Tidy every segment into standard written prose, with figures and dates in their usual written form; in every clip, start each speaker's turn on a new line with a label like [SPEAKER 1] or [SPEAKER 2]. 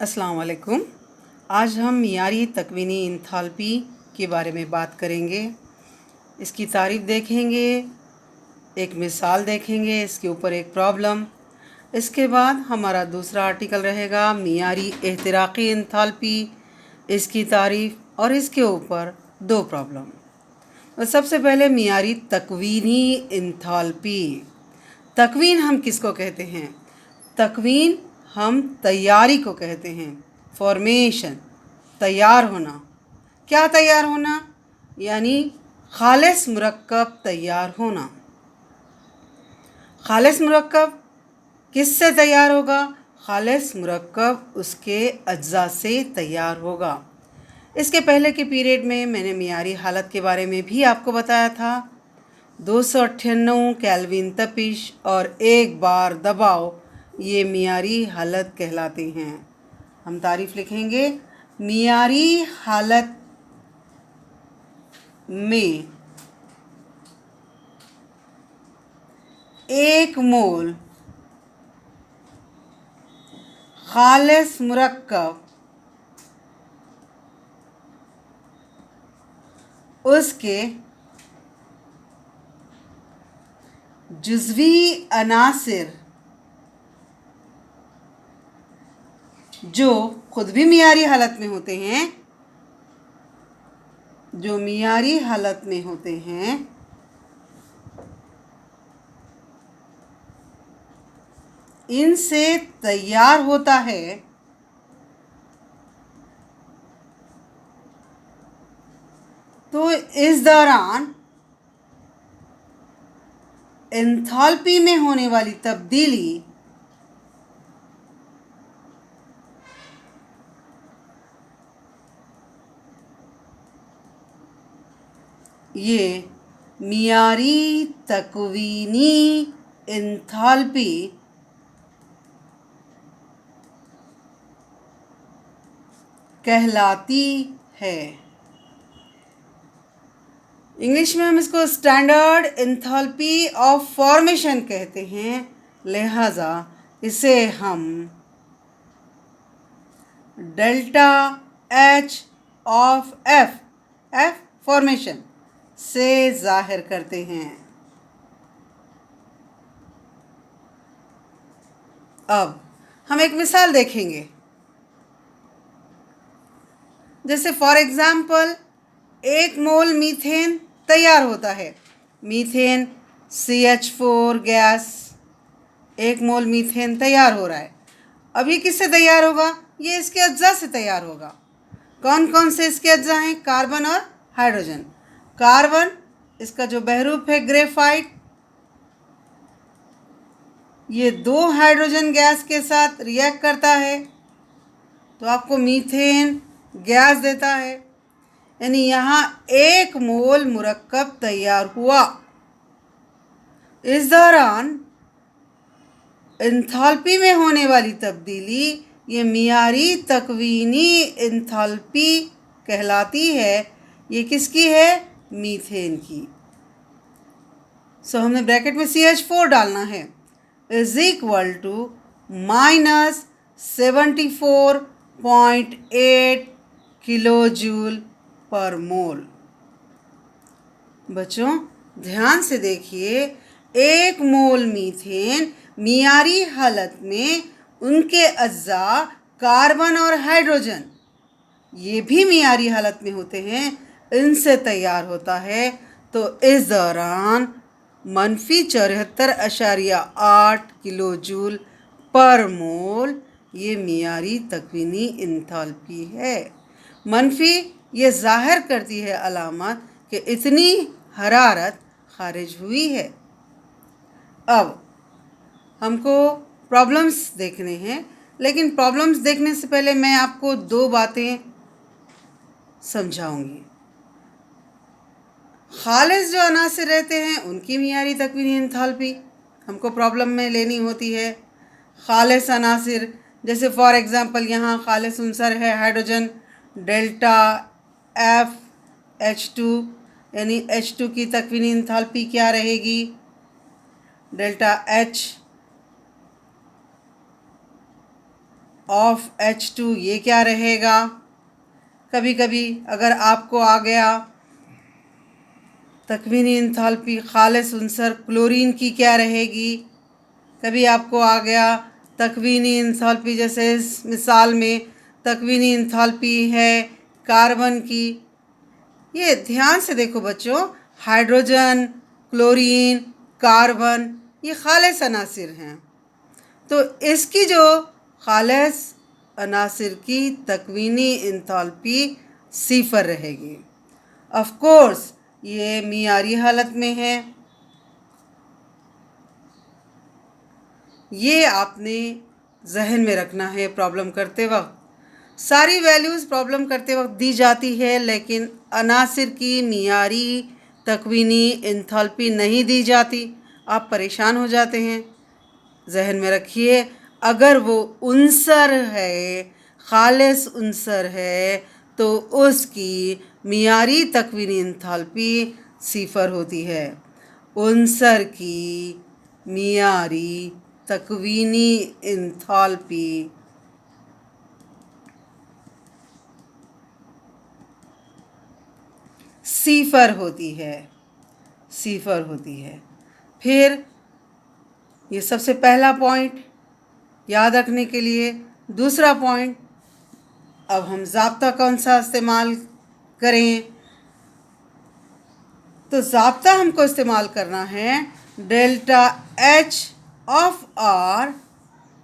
[SPEAKER 1] अस्सलाम वालेकुम। आज हम मियारी तकवीनी इंथाल्पी के बारे में बात करेंगे। इसकी तारीफ़ देखेंगे, एक मिसाल देखेंगे, इसके ऊपर एक प्रॉब्लम। इसके बाद हमारा दूसरा आर्टिकल रहेगा मियारी एहतिराक़ी इंथाल्पी, इसकी तारीफ़ और इसके ऊपर दो प्रॉब्लम। तो सबसे पहले मियारी तकवीनी इंथाल्पी। तकवीन हम किसको कहते हैं? तकवीन हम तैयारी को कहते हैं। फॉर्मेशन, तैयार होना। क्या तैयार होना? यानी खालिस मुरक्कब तैयार होना। खालिस मुरक्कब किससे तैयार होगा? खालिस मुरक्कब उसके अज्जा से तैयार होगा। इसके पहले के पीरियड में मैंने मियारी हालत के बारे में भी आपको बताया था। 298 केल्विन तपिश और 1 बार दबाव, ये मियारी हालत कहलाते हैं। हम तारीफ़ लिखेंगे। मियारी हालत में 1 मोल खालिस मुरक्कब उसके जुज़वी अनासिर जो खुद भी मियारी हालत में होते हैं, जो मियारी हालत में होते हैं, इनसे तैयार होता है तो इस दौरान एंथैल्पी में होने वाली तब्दीली ये मियारी तकवीनी एंथैल्पी कहलाती है। इंग्लिश में हम इसको स्टैंडर्ड एंथैल्पी ऑफ फॉर्मेशन कहते हैं। लिहाजा इसे हम delta H of F formation से जाहिर करते हैं। अब हम एक मिसाल देखेंगे। जैसे फॉर एग्ज़ाम्पल 1 मोल मीथेन तैयार होता है। मीथेन CH4 गैस, 1 मोल मीथेन तैयार हो रहा है। अब ये किससे तैयार होगा? ये इसके अज्जा से तैयार होगा। कौन कौन से इसके अज्जा हैं? कार्बन और हाइड्रोजन। कार्बन, इसका जो बहरूप है ग्रेफाइट, ये 2 हाइड्रोजन गैस के साथ रिएक्ट करता है तो आपको मीथेन गैस देता है। यानी यहाँ 1 मोल मुरक्कब तैयार हुआ। इस दौरान एंथैल्पी में होने वाली तब्दीली ये मियारी तकवीनी एंथैल्पी कहलाती है। ये किसकी है? मीथेन की। सो हमने ब्रैकेट में CH4 डालना है, is equal to -74.8 kilo joule per mole. बच्चों ध्यान से देखिए, 1 मोल मीथेन मियारी हालत में उनके अज्जा कार्बन और हाइड्रोजन, ये भी मियारी हालत में होते हैं, इनसे तैयार होता है। तो इस दौरान -74.8 किलो जूल पर मोल ये मियारी तकवीनी इंथैल्पी है। मनफी ये ज़ाहिर करती है अलामत कि इतनी हरारत खारिज हुई है। अब हमको प्रॉब्लम्स देखने हैं, लेकिन प्रॉब्लम्स देखने से पहले मैं आपको 2 बातें समझाऊंगी। खालिस जो अनासिर रहते हैं उनकी मियारी तकवीनी इंथैल्पी हमको प्रॉब्लम में लेनी होती है। खालिस अनासिर जैसे फॉर एग्ज़ाम्पल यहाँ खालिस उनसर है हाइड्रोजन, डेल्टा FH2, यानी H2 की तकवीनी इंथैल्पी क्या रहेगी? डेल्टा H ऑफ H2 ये क्या रहेगा। कभी कभी अगर आपको आ गया तकवीनी इंथाल्पी खालिस उनसर क्लोरीन की क्या रहेगी। कभी आपको आ गया तकवीनी इंथाल्पी, जैसे इस मिसाल में तकवीनी इंथाल्पी है कार्बन की। ये ध्यान से देखो बच्चों, हाइड्रोजन, क्लोरीन, कार्बन ये खालिस अनासिर हैं। तो इसकी जो खालिस अनासिर की तकवीनी इंथाल्पी सिफर रहेगी। ऑफ कोर्स ये मियारी हालत में है। ये आपने जहन में रखना है प्रॉब्लम करते वक्त। सारी वैल्यूज़ प्रॉब्लम करते वक्त दी जाती है, लेकिन अनासिर की मियारी तकवीनी इंथाल्पी नहीं दी जाती। आप परेशान हो जाते हैं। जहन में रखिए, अगर वो उनसर है, खालिस उनसर है, तो उसकी मियारी तकवीनी इंथाल्पी सिफर होती है। उनसर की मियारी तकवीनी इंथाल्पी सिफर होती है, सिफर होती है। फिर ये सबसे पहला पॉइंट याद रखने के लिए। दूसरा पॉइंट, अब हम ज़ाब्ता कौन सा इस्तेमाल करें। तो ज़ाब्ता हमको इस्तेमाल करना है delta H of R,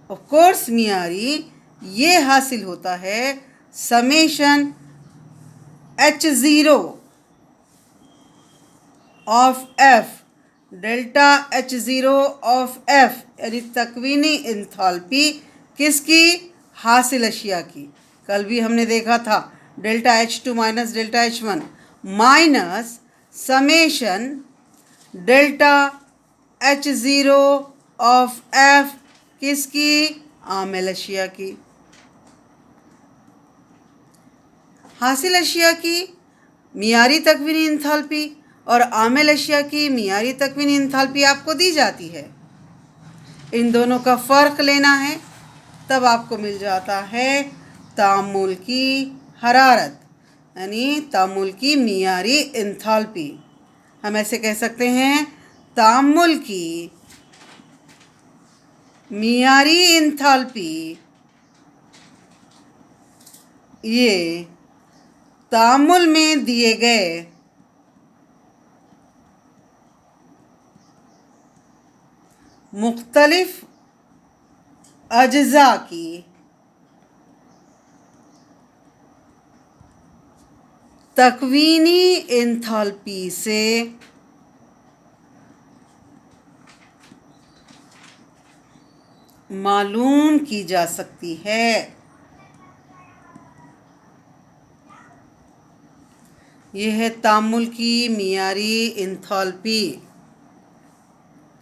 [SPEAKER 1] of course मियारी, ये हासिल होता है summation H0 of F, delta H0 of F यानी तकवीनी इंथाल्पी किसकी, हासिल अशिया की। कल भी हमने देखा था delta H2 minus delta H1 minus summation delta H0 of F किसकी, आमिल अशिया की। हासिल अशिया की मियारी तकवीनी इंथाल्पी और आमिल अशिया की मियारी तकवीनी इंथाल्पी आपको दी जाती है। इन दोनों का फ़र्क लेना है, तब आपको मिल जाता है तामुल की हरारत, यानी तामुल की मियारी इंथाल्पी। हम ऐसे कह सकते हैं तामुल की मियारी इंथाल्पी ये तामुल में दिए गए मुख्तलिफ अज्जा की तकवीनी इंथाल्पी से मालूम की जा सकती है। यह है तामुल की मियारी इंथाल्पी।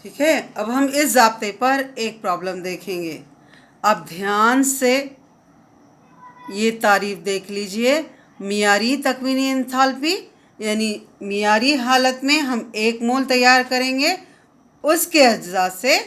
[SPEAKER 1] ठीक है, अब हम इस ज़ाब्ते पर एक प्रॉब्लम देखेंगे। अब ध्यान से ये तारीफ देख लीजिए। मियारी तकवीनी इंथाल्पी यानी मियारी हालत में हम 1 मोल तैयार करेंगे उसके अज्जा से।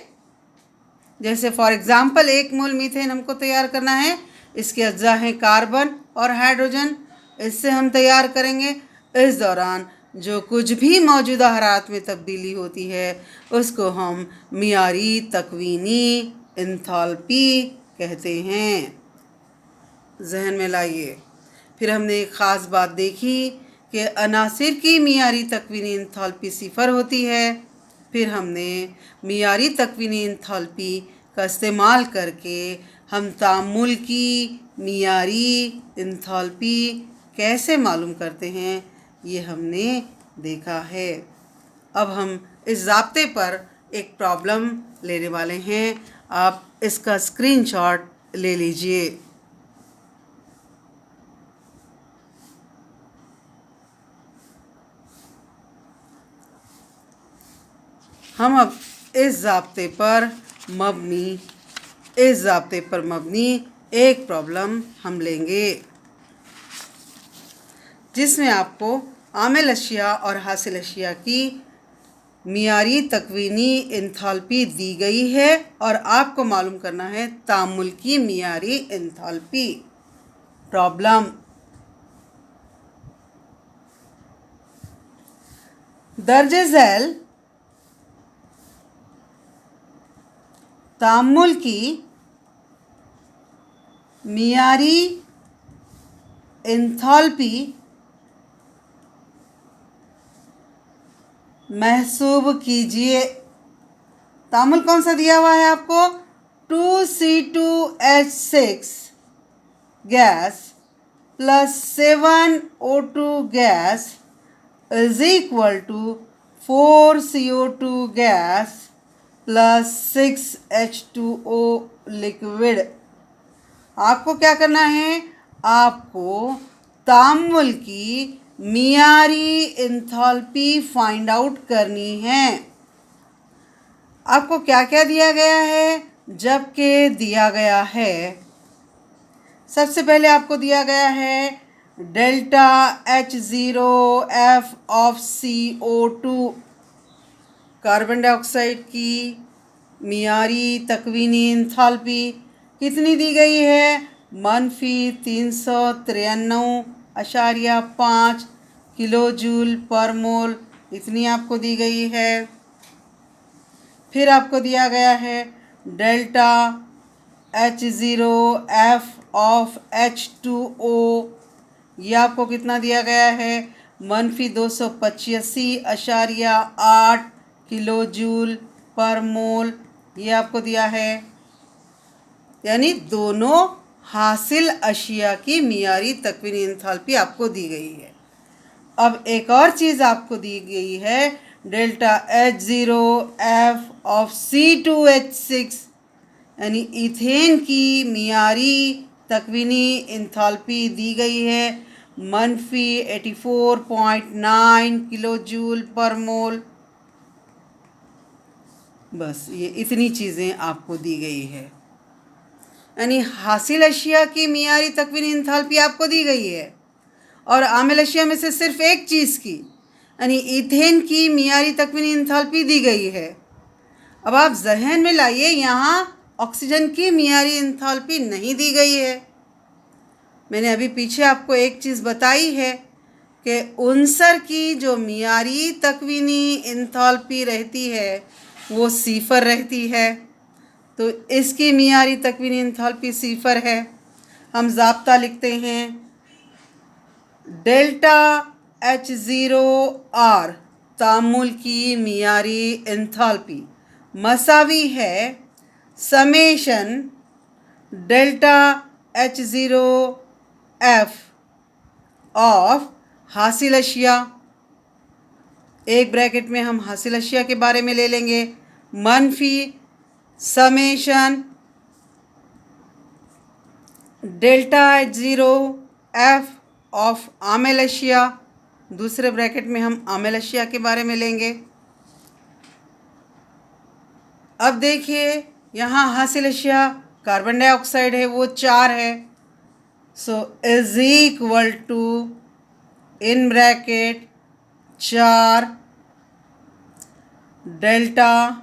[SPEAKER 1] जैसे फॉर एग्ज़ाम्पल 1 मोल मीथेन हमको तैयार करना है, इसके अज्जा हैं कार्बन और हाइड्रोजन, इससे हम तैयार करेंगे। इस दौरान जो कुछ भी मौजूदा हरारत में तब्दीली होती है उसको हम मियारी तकवीनी इंथाल्पी कहते हैं। जहन में लाइए। फिर हमने एक ख़ास बात देखी कि अनासिर की मियारी तकवीनी इंथाल्पी सिफर होती है। फिर हमने मियारी तकवीनी इंथाल्पी का इस्तेमाल करके हम तामुल की मियारी इंथाल्पी कैसे मालूम करते हैं ये हमने देखा है। अब हम इस ज़ाब्ते पर एक प्रॉब्लम लेने वाले हैं। आप इसका स्क्रीनशॉट ले लीजिए। हम अब इस ज़ाब्ते पर मबनी एक प्रॉब्लम हम लेंगे जिसमें आपको आमिल अशिया और हासिल अशिया की मियारी तकवीनी एंथैल्पी दी गई है और आपको मालूम करना है तामुल की मियारी एंथैल्पी। प्रॉब्लम, दर्जे झैल तामुल की मियारी एंथैल्पी महसूब कीजिए। तामुल कौन सा दिया हुआ है आपको? 2C2H6 gas plus 7O2 gas is equal to 4CO2 gas plus 6H2O liquid. आपको क्या करना है? आपको तामुल की मियारी एंथैल्पी फाइंड आउट करनी है। आपको क्या क्या दिया गया है? जबकि दिया गया है, सबसे पहले आपको दिया गया है delta H0F of CO2 carbon dioxide की मियारी तकवीनी एंथैल्पी कितनी दी गई है? -393.5 किलो जूल पर मोल, इतनी आपको दी गई है। फिर आपको दिया गया है डेल्टा H0F ऑफ H2O, ये आपको कितना दिया गया है? -285.8 किलो जूल पर मोल, ये आपको दिया है। यानी दोनों हासिल अशिया की मियारी तकवीनी एंथैल्पी आपको दी गई है। अब एक और चीज़ आपको दी गई है, डेल्टा H0F ऑफ C2H6 यानी इथेन की मियारी तकवीनी एंथैल्पी दी गई है -84.9 किलो जूल पर मोल। बस ये इतनी चीज़ें आपको दी गई है। यानी हासिल अशिया की मियारी तकवीनी एंथैल्पी आपको दी गई है और आमिल अशिया में से सिर्फ एक चीज़ की यानी ईथेन की मियारी तकवीनी एंथैल्पी दी गई है। अब आप जहन में लाइए, यहाँ ऑक्सीजन की मियारी एंथैल्पी नहीं दी गई है। मैंने अभी पीछे आपको एक चीज़ बताई है कि उनसर की जो मियारी तकवीनी एंथैल्पी रहती है वो सिफर रहती है, तो इसकी मियारी तकवीनी एंथैल्पी सिफर है। हम ज़ाब्ता लिखते हैं, डेल्टा H0R तामुल की मियारी एंथैल्पी मसावी है समेशन डेल्टा H0F ऑफ हासिल अशिया, एक ब्रैकेट में हम हासिल अशिया के बारे में ले लेंगे, मनफी समेशन डेल्टा H0F ऑफ आमिल अशिया, दूसरे ब्रैकेट में हम आमिल अशिया के बारे में लेंगे। अब देखिए यहाँ हासिल अशिया कार्बन डाइऑक्साइड है वो 4 है, so is equal to in bracket 4 delta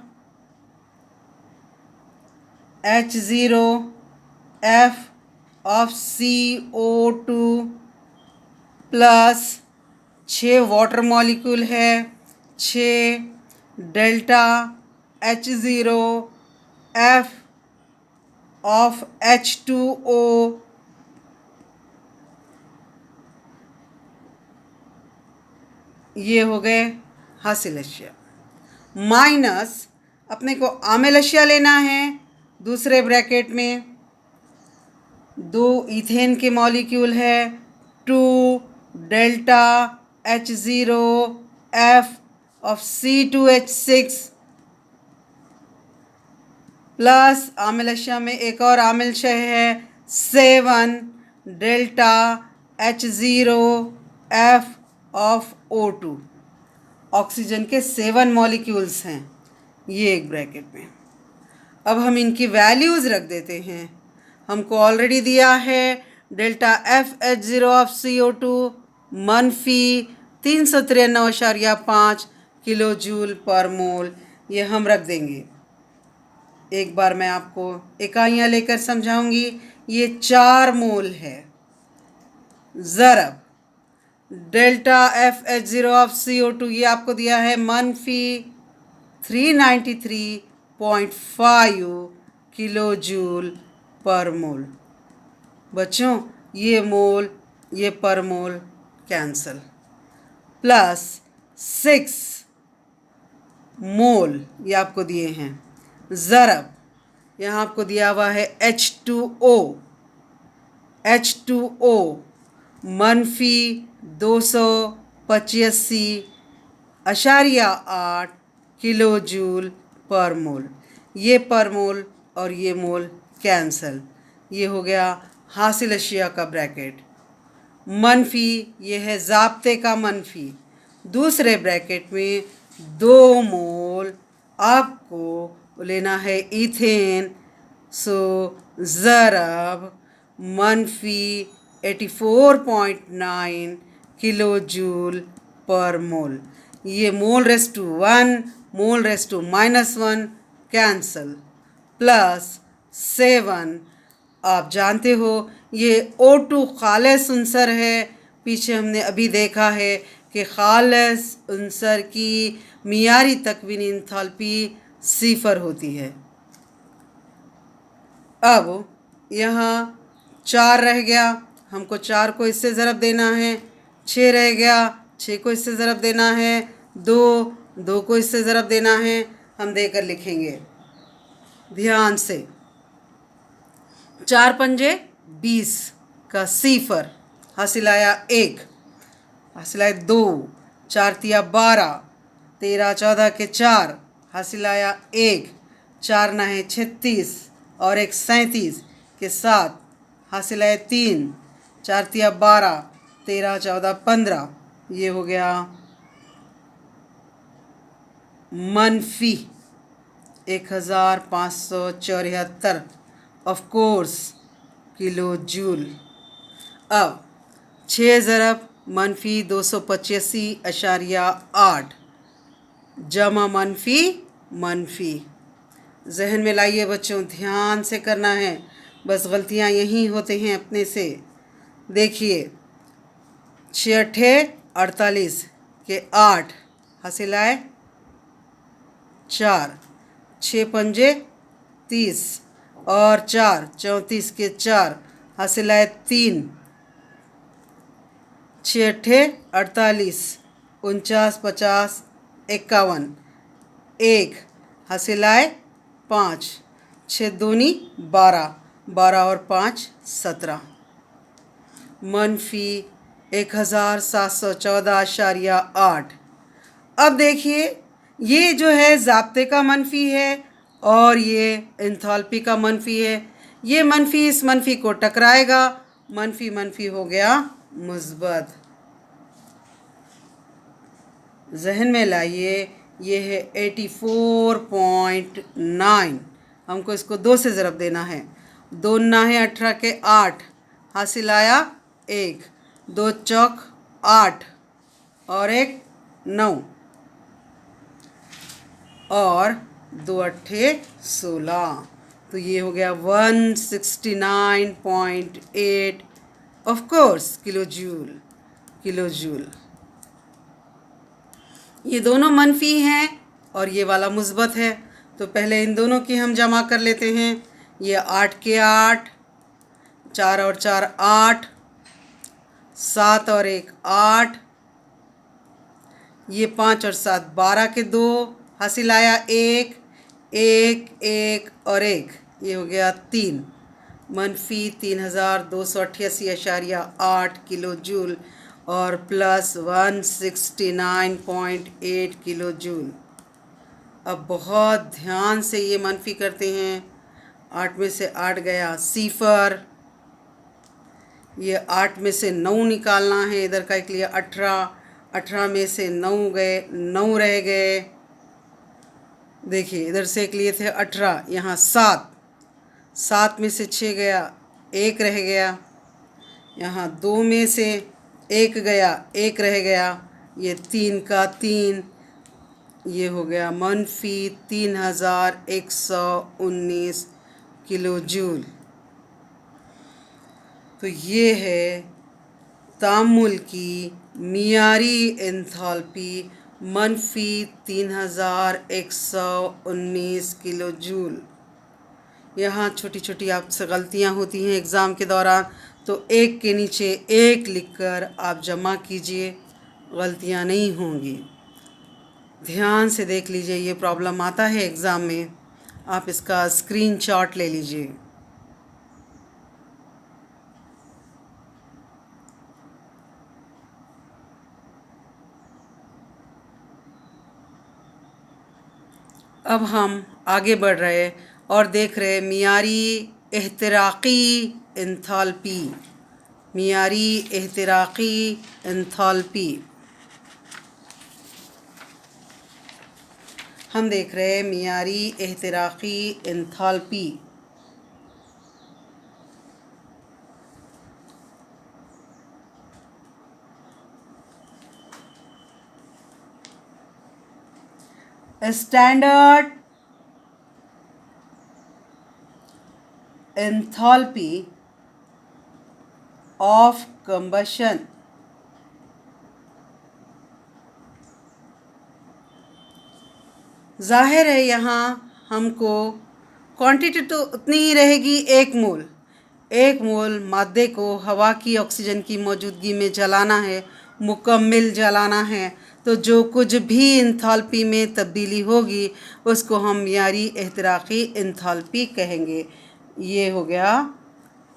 [SPEAKER 1] H0F of CO2 plus 6 water molecule है, 6 डेल्टा H0F ऑफ H2O ये हो गए हासिल अशिया, माइनस अपने को आमिल अशिया लेना है। दूसरे ब्रैकेट में 2 इथेन के मॉलिक्यूल है, 2 delta H0F of C2H6 plus आमिल अशिया में एक और आमिल शय है 7 delta H0F of O2, oxygen के 7 मॉलिक्यूल्स हैं ये एक ब्रैकेट में। अब हम इनकी वैल्यूज़ रख देते हैं। हमको ऑलरेडी दिया है delta FH0 of CO2 -393.5 kilo joule per mole, ये हम रख देंगे। एक बार मैं आपको इकाइयाँ लेकर समझाऊंगी। ये 4 मोल है। ज़रब डेल्टा FH0 ऑफ CO2, ये आपको दिया है -393.5 किलो जूल पर मोल। बच्चों, ये मोल ये पर मोल कैंसल, प्लस 6 मोल ये आपको दिए हैं। ज़रब यहाँ आपको दिया हुआ है H2O -285.8 kilo joule per mole. ये पर मोल और ये मोल कैंसल, ये हो गया हासिल अशिया का ब्रैकेट। मनफी ये है ज़ाब्ते का मनफी। दूसरे ब्रैकेट में 2 मोल आपको लेना है इथेन, सो ज़रब -84.9 किलो जूल पर मोल। ये mole raise to 1 mole raise to -1 cancel, plus 7। आप जानते हो ये O2 खालिस उनसर है। पीछे हमने अभी देखा है कि खालिस उनसर की मियारी तकवीनी इंथाल्पी 0 होती है। अब यहाँ 4 रह गया, हमको 4 को इससे ज़रब देना है। 6 रह गया, 6 को इससे ज़रब देना है। 2 को इससे ज़रब देना है। हम देकर लिखेंगे ध्यान से। 4 पंजे 20 का 0 हासिल आया 1, हासिल आया 2, 4 तिया 12, 13 14 के 4 हासिल आया 1, 4 नहे 36 और 1 37 के 7 हासिल आया 3, 4 तिया 12, 13 14 15, ये हो गया मनफी 1574 ऑफ कोर्स किलो जूल। अब 6 ज़रब -285.8 जमा मनफी। जहन में लाइए बच्चों, ध्यान से करना है, बस गलतियां यहीं होते हैं अपने से। देखिए 6 अट्ठे 48 के 8 हासिल आए 4, 6 पंजे 30 और 4 34 के 4 हासिल आए 3, 6 अट्ठे 48, 49 50 51, 1 हासिल आए 5, 6 दूनी 12, 12 और 5 17, मनफी 1714.8। अब देखिए ये जो है ज़ाब्ते का मनफी है और ये इंथाल्पी का मनफी है। ये मनफी इस मनफी को टकराएगा, मनफी मनफी हो गया मुस्बत। जहन में लाइए, ये है 84.9, हमको इसको 2 से ज़रब देना है। 2 नाहे 18 के 8 हासिल आया 1, 2 चौक 8 और 1 9 और 2 अट्ठे 16, तो ये हो गया 169.8 ऑफ कोर्स किलो जूल। ये दोनों मनफी हैं और ये वाला मुस्बत है, तो पहले इन दोनों की हम जमा कर लेते हैं। ये 8 के 8, 4 और 4 8, 7 और 1 8, ये 5 और 7 12 के 2 हासिल आया 1, 1 1 और 1, ये हो गया 3, मनफी 3288.8 किलो जूल और प्लस 169.8 किलो जूल। अब बहुत ध्यान से ये मनफी करते हैं। 8 में से 8 गया 0, ये 8 में से 9 निकालना है, इधर का एक लिया 18, 18 में से 9 गए, 9 रह गए। देखिए इधर से एक लिए थे 18, यहाँ 7, 7 में से 6 गया, 1 रह गया। यहाँ 2 में से 1 गया, 1 रह गया। ये 3 का 3, ये हो गया -3119 किलो जूल। तो ये है तामुल की मियारी एंथैल्पी -3119 किलो जूल। यहाँ छोटी छोटी आपसे गलतियाँ होती हैं एग्ज़ाम के दौरान, तो एक के नीचे एक लिखकर आप जमा कीजिए, गलतियाँ नहीं होंगी। ध्यान से देख लीजिए, ये प्रॉब्लम आता है एग्ज़ाम में, आप इसका स्क्रीनशॉट ले लीजिए। अब हम आगे बढ़ रहे और देख रहे मियारी एहतिराक़ी एंथैल्पी। मियारी एहतिराक़ी एंथैल्पी हम देख रहे हैं मियारी एहतिराक़ी enthalpy. Standard enthalpy of combustion. जाहिर है यहाँ हमको क्वांटिटी तो उतनी ही रहेगी, 1 मोल। 1 मोल मादे को हवा की ऑक्सीजन की मौजूदगी में जलाना है, मुकम्मिल जलाना है। तो जो कुछ भी एंथैल्पी में तब्दीली होगी उसको हम मियारी एहतिराक़ी एंथैल्पी कहेंगे। ये हो गया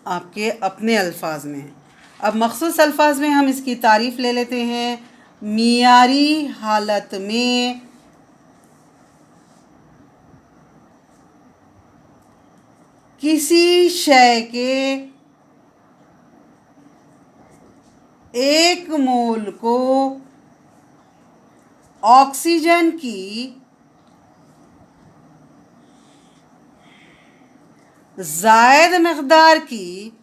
[SPEAKER 1] आपके अपने अल्फाज में। अब मखसूस अल्फाज में हम इसकी तारीफ़ ले लेते हैं। मियारी हालत में किसी शय के 1 मोल को ऑक्सीजन की ज़ायद मक़दार की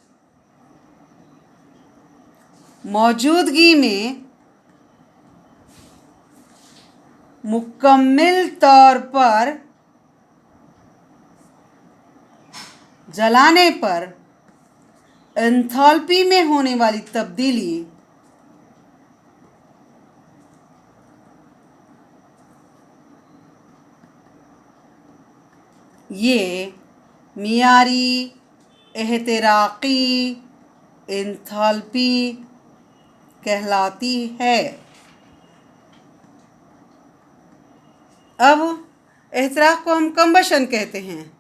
[SPEAKER 1] मौजूदगी में मुकम्मिल तौर पर जलाने पर एंथैल्पी में होने वाली तब्दीली ये मियारी एहतिराक़ी एंथैल्पी कहलाती है। अब एहतिराक़ को हम कंबशन कहते हैं,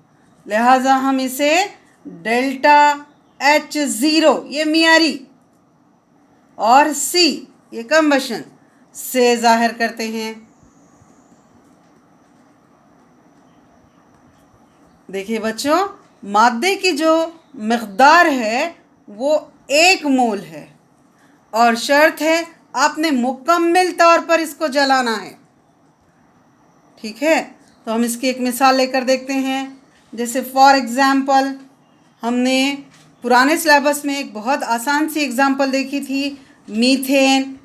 [SPEAKER 1] लिहाजा हम इसे डेल्टा H0 ये मियारी और C ये कंबशन से ज़ाहिर करते हैं। देखिए बच्चों, मादे की जो मक़दार है वो 1 मोल है और शर्त है आपने मुकम्मिल तौर पर इसको जलाना है। ठीक है, तो हम इसकी एक मिसाल लेकर देखते हैं। जैसे फॉर एग्ज़ाम्पल हमने पुराने सिलेबस में एक बहुत आसान सी एग्ज़ाम्पल देखी थी, मीथेन।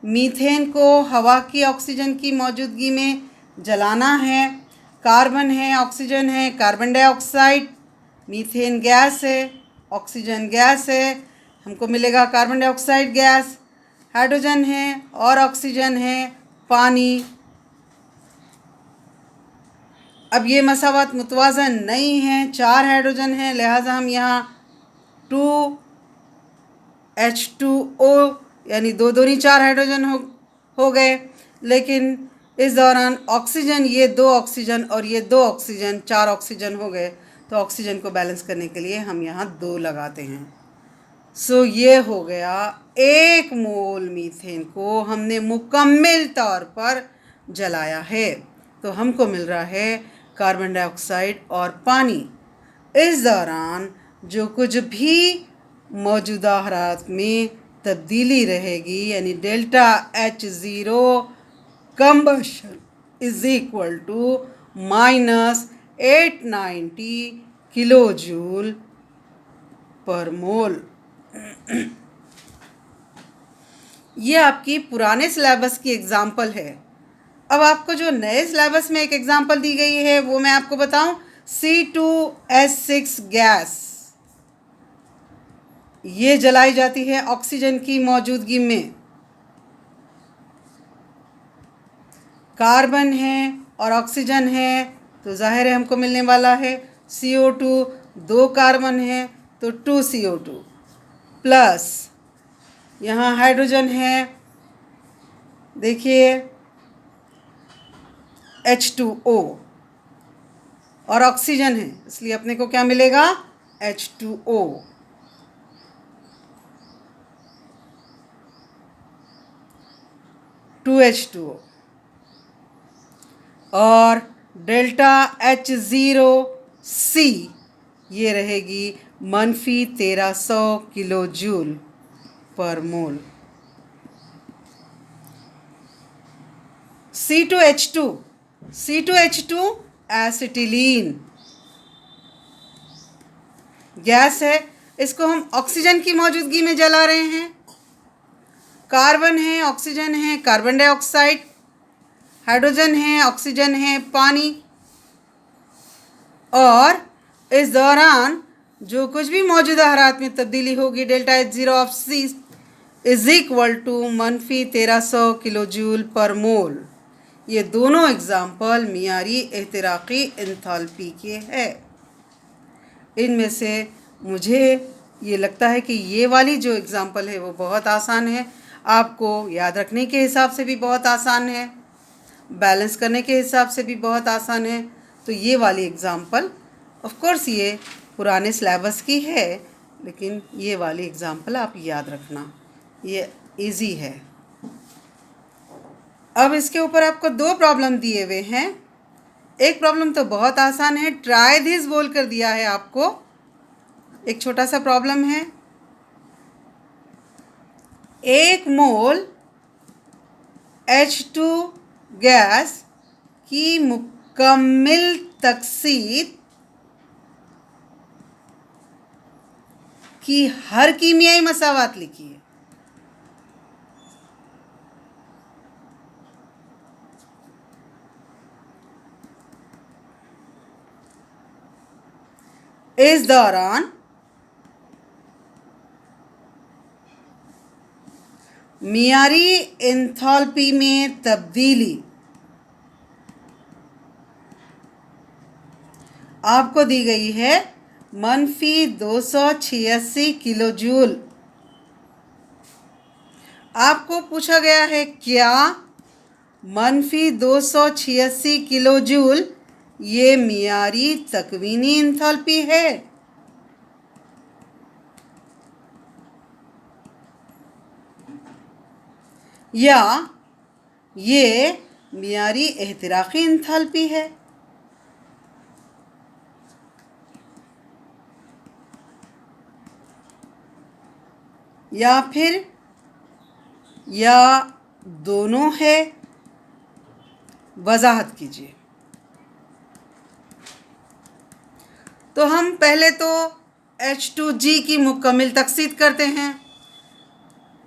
[SPEAKER 1] मीथेन को हवा की ऑक्सीजन की मौजूदगी में जलाना है। कार्बन है, ऑक्सीजन है, कार्बन डाइऑक्साइड, मीथेन गैस है, ऑक्सीजन गैस है, हमको मिलेगा कार्बन डाइऑक्साइड गैस। हाइड्रोजन है और ऑक्सीजन है, पानी। अब ये मसावत मुतवाज़न नहीं है, 4 हाइड्रोजन है, लिहाजा हम यहाँ 2H2O यानी 2 दूनी 4 हाइड्रोजन हो गए। लेकिन इस दौरान ऑक्सीजन, ये 2 ऑक्सीजन और ये 2 ऑक्सीजन, 4 ऑक्सीजन हो गए। तो ऑक्सीजन को बैलेंस करने के लिए हम यहाँ 2 लगाते हैं। सो ये हो गया 1 मोल मीथेन को हमने मुकम्मिल तौर पर जलाया है, तो हमको मिल रहा है कार्बन डाइऑक्साइड और पानी। इस दौरान जो कुछ भी मौजूदा हरारत में तब्दीली रहेगी यानी delta H0 combustion is equal to -890 kilo joule per mole. ये आपकी पुराने सिलेबस की एग्ज़ाम्पल है। अब आपको जो नए सिलेबस में एक एग्जांपल दी गई है वो मैं आपको बताऊं, C2H6 गैस, ये जलाई जाती है ऑक्सीजन की मौजूदगी में। कार्बन है और ऑक्सीजन है तो जाहिर है हमको मिलने वाला है CO2। 2 कार्बन है तो 2 CO2 प्लस यहाँ हाइड्रोजन है, देखिए H2O, और ऑक्सीजन है इसलिए अपने को क्या मिलेगा, H2O। H2O और डेल्टा H0C ये रहेगी -1300 किलो जूल पर मोल। C2H2 एसिटिलीन गैस है, इसको हम ऑक्सीजन की मौजूदगी में जला रहे हैं। कार्बन है, ऑक्सीजन है, कार्बन डाइऑक्साइड, हाइड्रोजन है, ऑक्सीजन है, पानी। और इस दौरान जो कुछ भी मौजूदा हालात में तब्दीली होगी, delta H0 of C is equal to -1300 kilo joule per mole. ये दोनों एग्जाम्पल मियारी एहतिराकी एंथैल्पी के हैं। इनमें से मुझे ये लगता है कि ये वाली जो एग्जाम्पल है वो बहुत आसान है, आपको याद रखने के हिसाब से भी बहुत आसान है, बैलेंस करने के हिसाब से भी बहुत आसान है। तो ये वाली एग्जाम्पल ऑफ कोर्स ये पुराने सिलेबस की है, लेकिन ये वाली एग्जाम्पल आप याद रखना, ये इजी है। अब इसके ऊपर आपको 2 प्रॉब्लम दिए हुए हैं। एक प्रॉब्लम तो बहुत आसान है, ट्राई दिस बोल कर दिया है आपको। एक छोटा सा प्रॉब्लम है, 1 मोल H2 गैस की मुकम्मिल तकसीद की हर कीमियाई मसावात लिखिए। इस दौरान मियारी एंथैल्पी में तब्दीली आपको दी गई है -286 किलो जूल। आपको पूछा गया है क्या -286 किलो जूल ये मियारी तकवीनी एंथैल्पी है या ये मियारी एहतिराकी एंथैल्पी है। या फिर या दोनों है, वजाहत कीजिए। तो हम पहले तो H2G की मुकम्मिल तकसीद करते हैं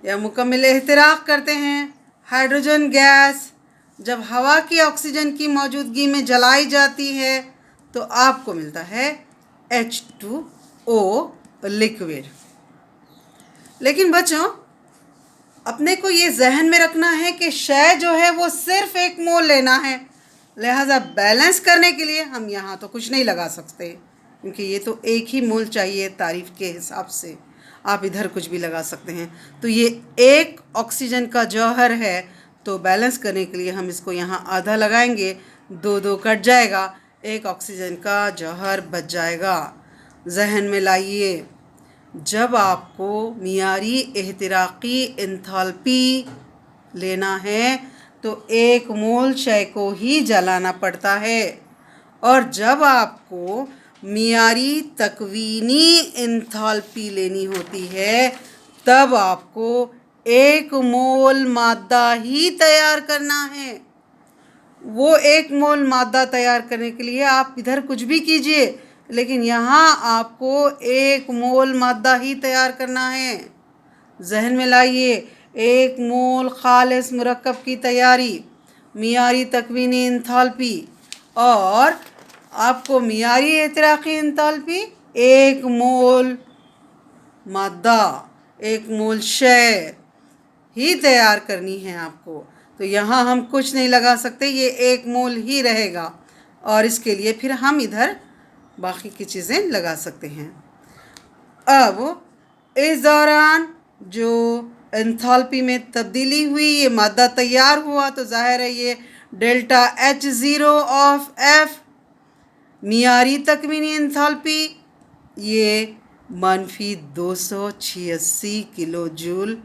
[SPEAKER 1] या मुकम्मिल एहतिराक करते हैं। हाइड्रोजन गैस जब हवा की ऑक्सीजन की मौजूदगी में जलाई जाती है तो आपको मिलता है H2O लिक्विड। लेकिन बच्चों, अपने को ये जहन में रखना है कि शय जो है वो सिर्फ 1 मोल लेना है, लिहाजा बैलेंस करने के लिए हम यहाँ तो कुछ नहीं लगा सकते, क्योंकि ये तो 1 ही मोल चाहिए तारीफ़ के हिसाब से। आप इधर कुछ भी लगा सकते हैं। तो ये 1 ऑक्सीजन का जौहर है, तो बैलेंस करने के लिए हम इसको यहाँ आधा लगाएंगे, 2-2 कट जाएगा, 1 ऑक्सीजन का जौहर बच जाएगा। जहन में लाइए, जब आपको मियारी एहतिराकी एंथैल्पी लेना है तो 1 मोल शय को ही जलाना पड़ता है, और जब आपको मियारी तकवीनी एंथैल्पी लेनी होती है तब आपको 1 मोल मादा ही तैयार करना है। वो 1 मोल मादा तैयार करने के लिए आप इधर कुछ भी कीजिए, लेकिन यहाँ आपको 1 मोल मादा ही तैयार करना है। जहन में लाइए, 1 मोल खालिस मुरक्कब की तैयारी मियारी तकवीनी इंथाल्पी, और आपको मियारी एहतिराकी इंथाल्पी 1 मोल मादा, 1 मोल शय ही तैयार करनी है आपको। तो यहाँ हम कुछ नहीं लगा सकते, ये 1 मोल ही रहेगा, और इसके लिए फिर हम इधर बाकी की चीज़ें लगा सकते हैं। अब इस दौरान जो एंथैल्पी में तब्दीली हुई, ये मादा तैयार हुआ, तो जाहिर है ये डेल्टा H0 ऑफ F मियारी तकवीनी एंथैल्पी ये -286 किलो जूल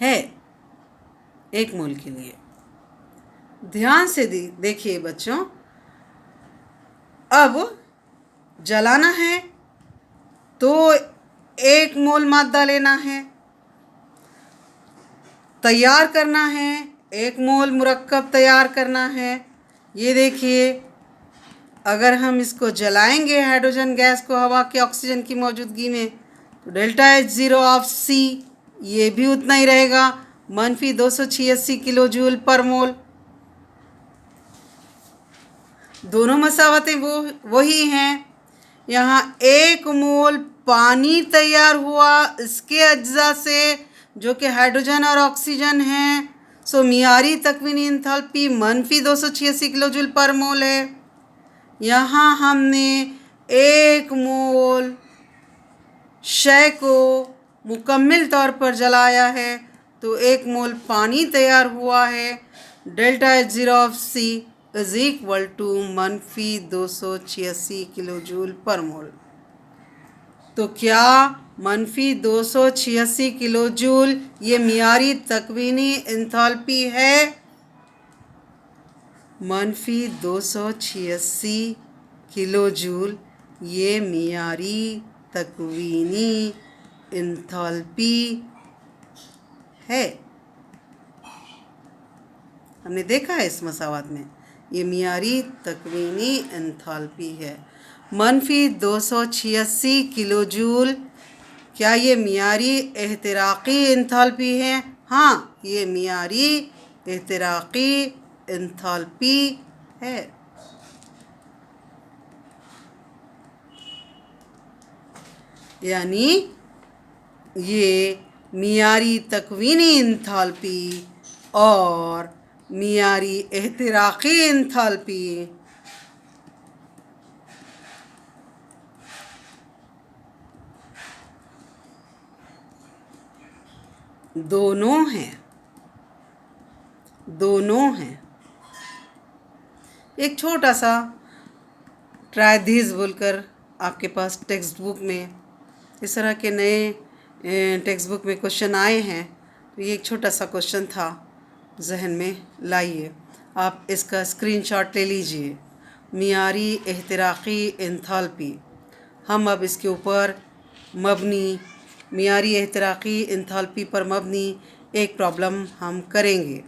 [SPEAKER 1] है 1 मोल के लिए। ध्यान से देखिए बच्चों, अब जलाना है तो 1 मोल मादा लेना है, तैयार करना है 1 मोल मुरक्कब तैयार करना है। ये देखिए, अगर हम इसको जलाएंगे हाइड्रोजन गैस को हवा के ऑक्सीजन की मौजूदगी में, तो डेल्टा H0 ऑफ C ये भी उतना ही रहेगा, -286 किलो जूल पर मोल। दोनों मसावतें वही हैं। यहाँ 1 मोल पानी तैयार हुआ इसके अज्जा से जो कि हाइड्रोजन और ऑक्सीजन हैं, सो मियारी तकवीनी एंथैल्पी -286 किलो जूल पर मोल है। यहाँ हमने 1 मोल शय को मुकम्मिल तौर पर जलाया है, तो 1 मोल पानी तैयार हुआ है। Delta H0 of C is equal to -286 kilo joule per mole. तो क्या -286 किलो जूल ये मियारी तकवीनी एंथैल्पी है? -286 किलो जूल ये मियारी तकवीनी एंथैल्पी है। हमने देखा है इस मसावत में, ये मियारी तकवीनी एंथैल्पी है। -286 किलो जूल क्या ये मियारी एहतिराकी एंथैल्पी है? हाँ, ये मियारी एहतिराकी एंथैल्पी है। यानी ये मियारी तकवीनी एंथैल्पी और मियारी एहतिराकी एंथैल्पी दोनों हैं। एक छोटा सा ट्राई दिस बोलकर आपके पास टेक्स्ट बुक में इस तरह के नए टेक्स्ट बुक में क्वेश्चन आए हैं, तो ये एक छोटा सा क्वेश्चन था, जहन में लाइए, आप इसका स्क्रीनशॉट ले लीजिए। मियारी एहतिराकी एंथैल्पी, हम अब इसके ऊपर मबनी मियारी एहतिराकी एंथैल्पी पर मबनी एक प्रॉब्लम हम करेंगे।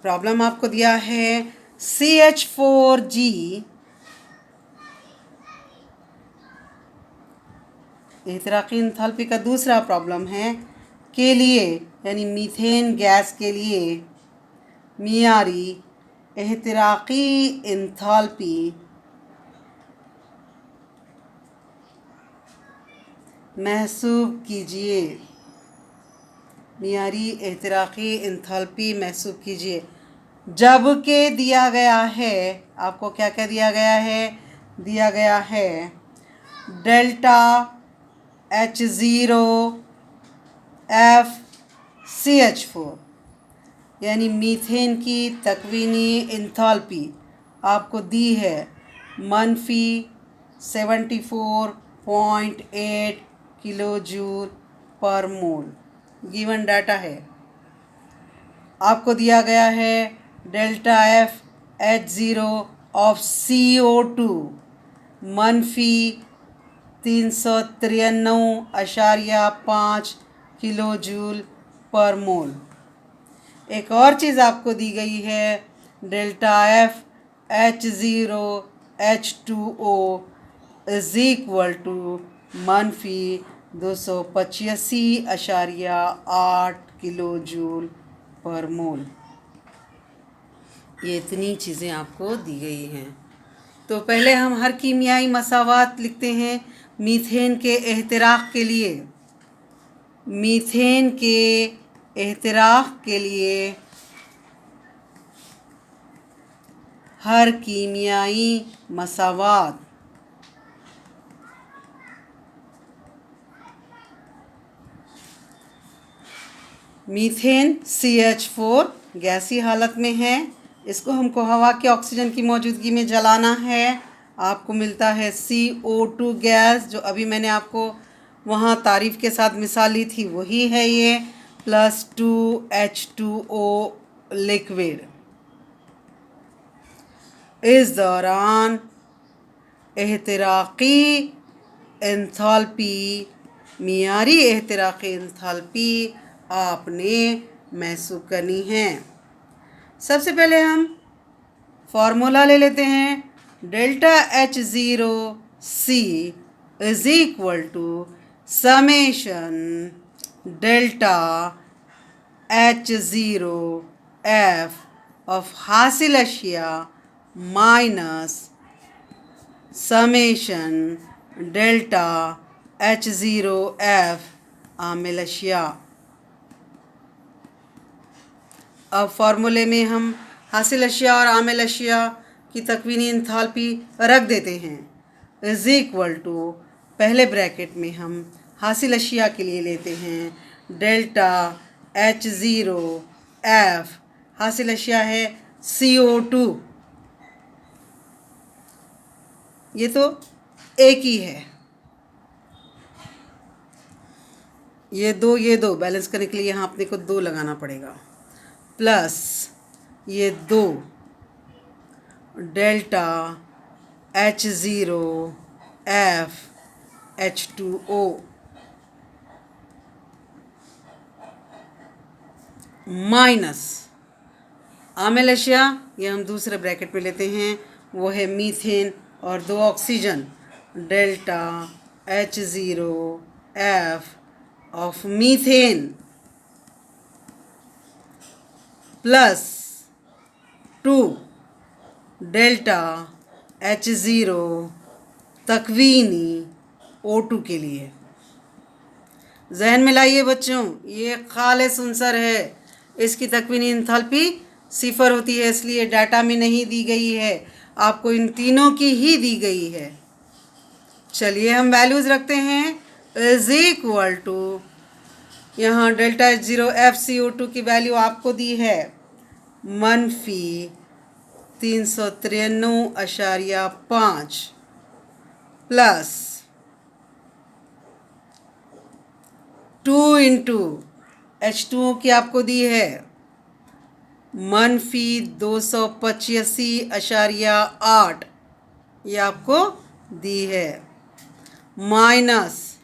[SPEAKER 1] प्रॉब्लम आपको दिया है CH4G एहतिराकी एंथैल्पी का दूसरा प्रॉब्लम है के लिए, यानी मीथेन गैस के लिए मियारी एहतिराकी एंथैल्पी महसूब कीजिए। मियारी एहतिराकी एंथैल्पी महसूब कीजिए। जबकि दिया गया है, आपको क्या क्या दिया गया है? दिया गया है डेल्टा H0 FCH4 यानी मीथेन की तकवीनी एंथैल्पी आपको दी है -74.8 किलो जूल पर मोल। गिवन डाटा है। आपको दिया गया है delta H0 of CO2 -393.5 kilo joule per मोल। एक और चीज़ आपको दी गई है delta H0 H2O is equal to मनफी 285.8 किलो जूल पर मोल। ये इतनी चीज़ें आपको दी गई हैं। तो पहले हम हर कीमियाई मसावात लिखते हैं। मीथेन के एहतिराक के लिए, मीथेन के एहतिराक के लिए हर कीमियाई मसावात मीथेन CH4 गैसीय हालत में है। इसको हमको हवा के ऑक्सीजन की मौजूदगी में जलाना है। आपको मिलता है CO2 गैस, जो अभी मैंने आपको वहाँ तारीफ़ के साथ मिसाल ली थी, वही है ये, प्लस 2H2O लिक्विड। इस दौरान एहतिराकी एंथैल्पी, मियारी एहतिराकी एंथैल्पी आपने महसूस करनी है। सबसे पहले हम फार्मूला ले लेते हैं। Delta H0C is equal to summation delta H0F of हासिल अशिया माइनस समेशन डेल्टा H0F आमिल अशिया। अब फार्मूले में हम हासिल अशिया और आमिल अशिया की तकवीनी एंथैल्पी रख देते हैं। इज इक्वल टू, पहले ब्रैकेट में हम हासिल अशिया के लिए लेते हैं डेल्टा H0F, हासिल अशिया है CO2, ये तो एक ही है। ये दो बैलेंस करने के लिए यहाँ अपने को 2 लगाना पड़ेगा, प्लस ये 2 डेल्टा H0F H2O माइनस आमिल अशिया, ये हम दूसरे ब्रैकेट में लेते हैं, वो है मीथेन और 2 oxygen, delta H0F of methane plus 2 delta H0 तकवीनी O2 के लिए। जहन में लाइए बच्चों, ये खालिस अंसर है, इसकी तकवीनी एंथैल्पी 0 होती है, इसलिए डाटा में नहीं दी गई है, आपको इन तीनों की ही दी गई है। चलिए हम वैल्यूज़ रखते हैं। इज इक्वल टू, यहाँ डेल्टा H0F CO2 की वैल्यू आपको दी है मनफी 393.5 प्लस 2 इंटू H2O की आपको दी है मनफी 285.8, ये आपको दी है, माइनस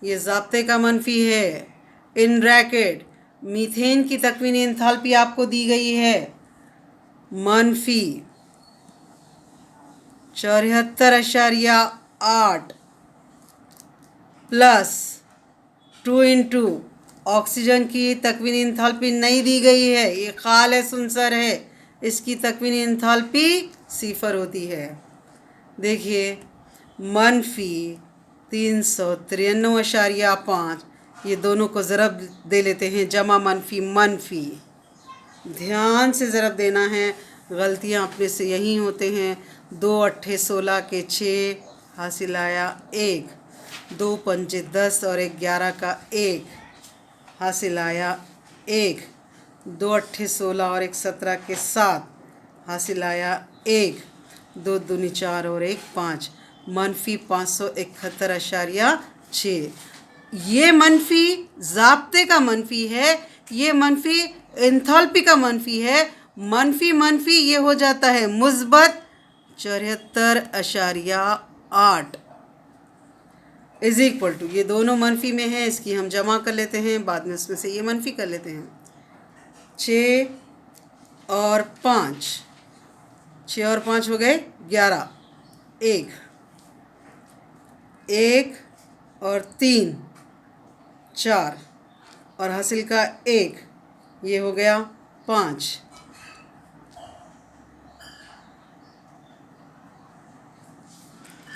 [SPEAKER 1] ये ज़ाब्ते का मनफी है, इन ब्रैकेट मीथेन की तकवीनी एंथैल्पी आपको दी गई है मनफी 74.8 प्लस 2 इंटू ऑक्सीजन की तकवीनी एंथैल्पी नहीं दी गई है, ये खालिस अंसर है, इसकी तकवीनी एंथैल्पी 0 होती है। देखिए मनफी 393.5, ये दोनों को ज़रब दे लेते हैं, जमा मनफी मनफी, ध्यान से ज़रब देना है, गलतियाँ अपने से यहीं होते हैं। 2 अट्ठे 16 के 6 हासिल आया 1, 2 पंजे 10 और 1 11 का 1 हासिल आया 1, 2 अट्ठे 16 और 1 17 के 7 हासिल आया 1, 2 दूनी 4 और 1 5, मनफी 571.6। ये मनफी ज़ाब्ते का मनफी है, ये मनफी एंथैल्पी का मनफी है। मनफी मनफी ये हो जाता है मुस्बत 74.8 इज इक्वल टू, ये दोनों मनफी में है, इसकी हम जमा कर लेते हैं, बाद में उसमें से ये मनफी कर लेते हैं। 6 और 5 हो गए 11, 1, 1 और 3 4 और हासिल का 1, ये हो गया 5।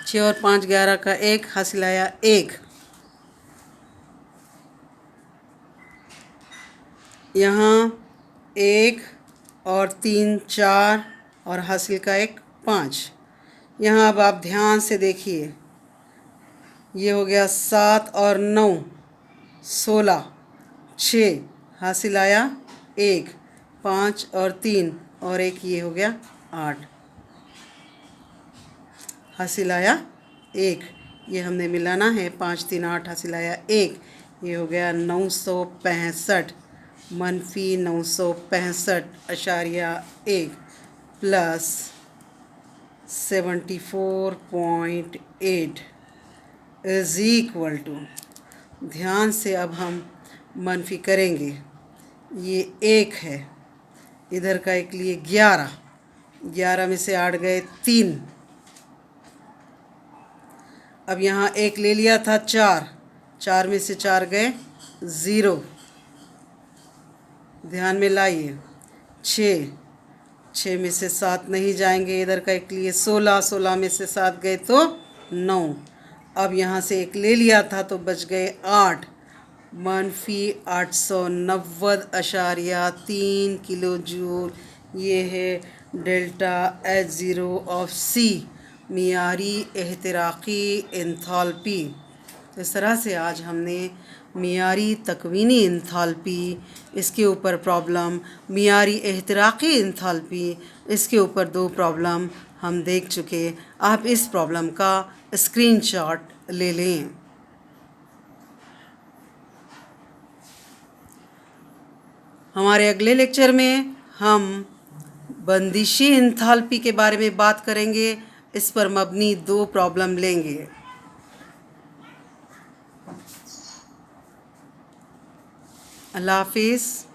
[SPEAKER 1] 6 और 5 11 का 1, हासिल आया 1। यहाँ 1 और 3 4 और हासिल का 1 5। यहाँ अब आप ध्यान से देखिए, ये हो गया 7 और 9 16, 6 हासिल आया 1, 5 और 3 और 1, ये हो गया 8, हासिल आया 1। ये हमने मिलाना है, 5 3 8 हासिल आया 1, ये हो गया 965 मनफी 965.1 प्लस 74.8 इज इक्वल टू, ध्यान से अब हम मनफी करेंगे। ये 1 है, इधर का एक लिए 11, 11 में से 8 गए 3। अब यहाँ 1 ले लिया था 4, 4 में से 4 गए 0, ध्यान में लाइए। 6, 6 में से 7 नहीं जाएंगे, इधर का एक लिए 16, 16 में से 7 गए तो 9। अब यहाँ से 1 ले लिया था तो बच गए 8, मनफी 890.3 किलो जूल। ये है डेल्टा H0 ऑफ C, मियारी एहतराक़ी एंथैल्पी। तो इस तरह से आज हमने मियारी तकवीनी एंथैल्पी, इसके ऊपर प्रॉब्लम, मियारी एहतराक़ी एंथैल्पी, इसके ऊपर 2 प्रॉब्लम हम देख चुके। आप इस प्रॉब्लम का स्क्रीनशॉट ले लें। हमारे अगले लेक्चर में हम बंदिशी एंथैल्पी के बारे में बात करेंगे। इस पर मबनी 2 प्रॉब्लम लेंगे। अल्लाह हाफिज़।